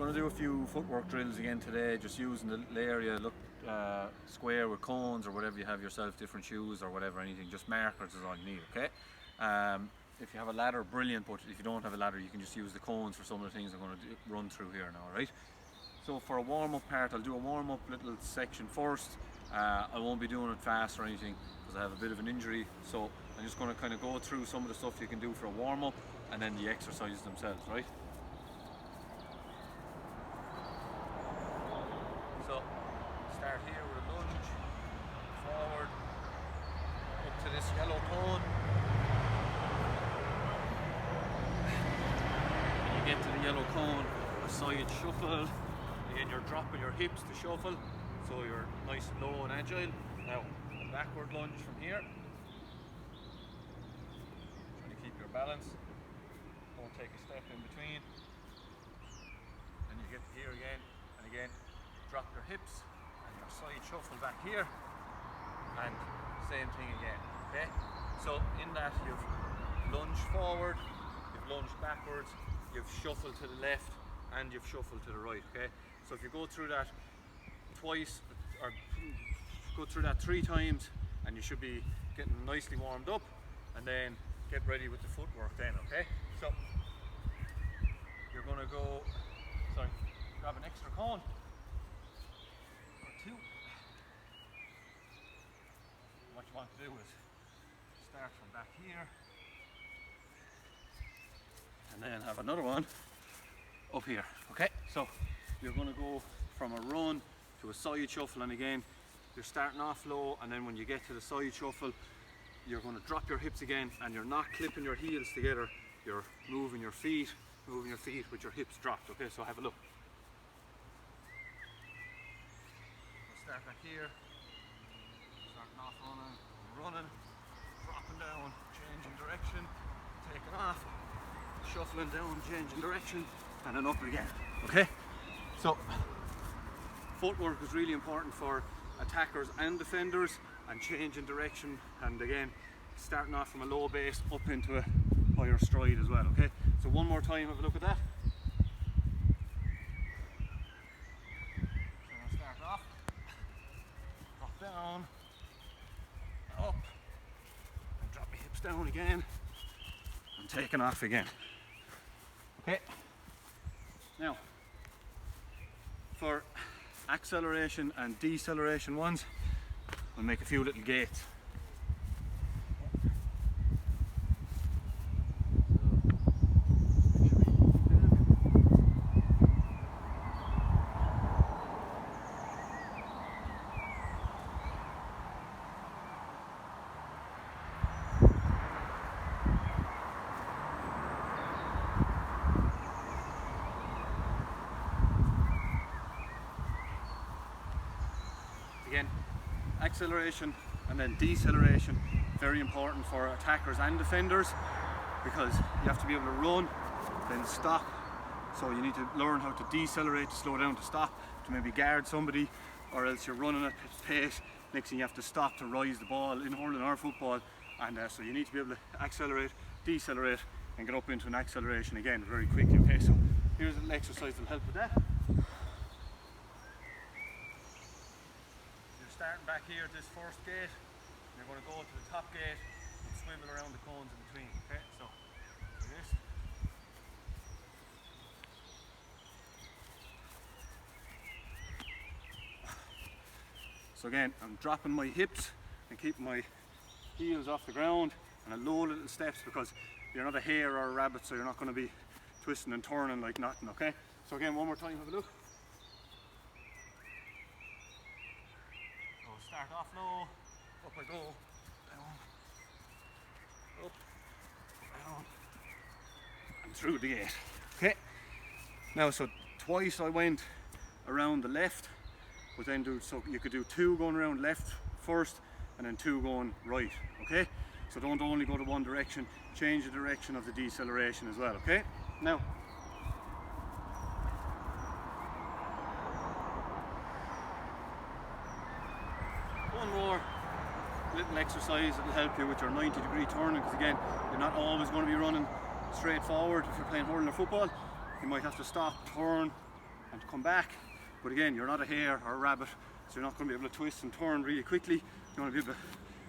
Going to do a few footwork drills again today, just using the area, look square with cones or whatever you have yourself, different shoes or whatever, anything, just markers is all you need, okay? If you have a ladder, brilliant, but if you don't have a ladder, you can just use the cones for some of the things I'm going to run through here now, right? So for a warm-up part, I'll do a warm-up little section first. I won't be doing it fast or anything because I have a bit of an injury, so I'm just going to kind of go through some of the stuff you can do for a warm-up and then the exercises themselves, right? So start here with a lunge, forward, up to this yellow cone. When you get to the yellow cone, a side shuffle. Again, you're dropping your hips to shuffle, so you're nice and low and agile. Now, a backward lunge from here. Trying to keep your balance. Don't take a step in between. And you get here again, and again, drop your hips, and your side shuffle back here. And same thing again, okay? So in that, you've lunged forward, you've lunged backwards, you've shuffled to the left, and you've shuffled to the right, okay? So if you go through that twice, or go through that 3 times, and you should be getting nicely warmed up, and then get ready with the footwork then, okay? So you're gonna go, grab an extra cone, or 2. What you want to do is start from back here, and then have another one up here, okay? So you're going to go from a run to a side shuffle, and again you're starting off low, and then when you get to the side shuffle you're going to drop your hips again, and you're not clipping your heels together, you're moving your feet with your hips dropped, okay? So have a look. We'll start back here, starting off running, dropping down, changing direction, taking off, shuffling down, changing direction, and then up again, okay? So footwork is really important for attackers and defenders, and changing direction, and again starting off from a low base up into a higher stride as well, okay? So one more time, have a look at that. So I'll start off, drop down, up, and drop my hips down again, and taking off again, okay? Now, for acceleration and deceleration ones, we'll make a few little gates. Again, acceleration and then deceleration, very important for attackers and defenders, because you have to be able to run, then stop. So you need to learn how to decelerate, to slow down, to stop, to maybe guard somebody, or else you're running at pace. Next thing you have to stop to rise the ball in hurling or football, and so you need to be able to accelerate, decelerate, and get up into an acceleration again very quickly. Okay, so here's an exercise that'll help with that. Starting back here at this first gate, you're going to go to the top gate and swivel around the cones in between, okay? So, do this. So again, I'm dropping my hips and keeping my heels off the ground, and a low little steps, because you're not a hare or a rabbit, so you're not going to be twisting and turning like nothing, okay? So again, one more time, have a look. Start off low, up I go, down, up, down, and through the gate, okay? Now, so twice I went around the left, but then so you could do 2 going around left first, and then 2 going right, okay? So don't only go to one direction, change the direction of the deceleration as well, okay? Now, one more little exercise that will help you with your 90-degree turning, because again, you're not always going to be running straight forward if you're playing hurling or football. You might have to stop, turn, and come back. But again, you're not a hare or a rabbit, so you're not going to be able to twist and turn really quickly. You want to be able to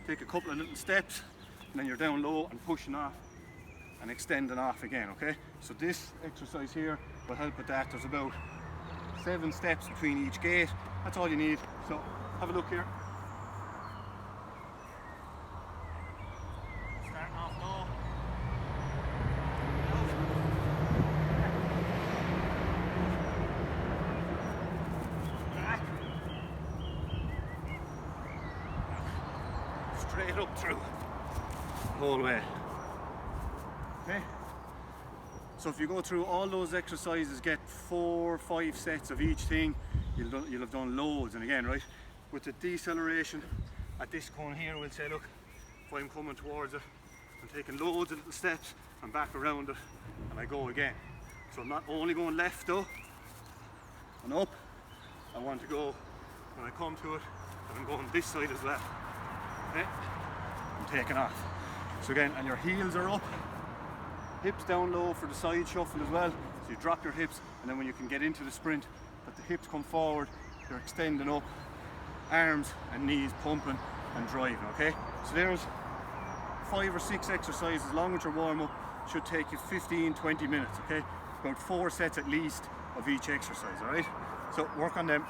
take a couple of little steps, and then you're down low and pushing off and extending off again, okay? So this exercise here will help with that. There's about 7 steps between each gait. That's all you need. So have a look here. Starting off low. Back. Straight up through the whole way. Okay. So if you go through all those exercises, get 4 or 5 sets of each thing, you'll have done loads. And again, right, with the deceleration at this cone here, we'll say, look, if I'm coming towards it, I'm taking loads of little steps, I'm back around it, and I go again. So I'm not only going left though, and up, I want to go, when I come to it, and I'm going this side as well. Okay, I'm taking off. So again, and your heels are up, hips down low for the side shuffle as well. So you drop your hips, and then when you can get into the sprint, let the hips come forward, you're extending up, arms and knees pumping and driving, okay? So there's 5 or 6 exercises, along with your warm-up, should take you 15-20 minutes, okay? About 4 sets at least of each exercise, all right? So work on them.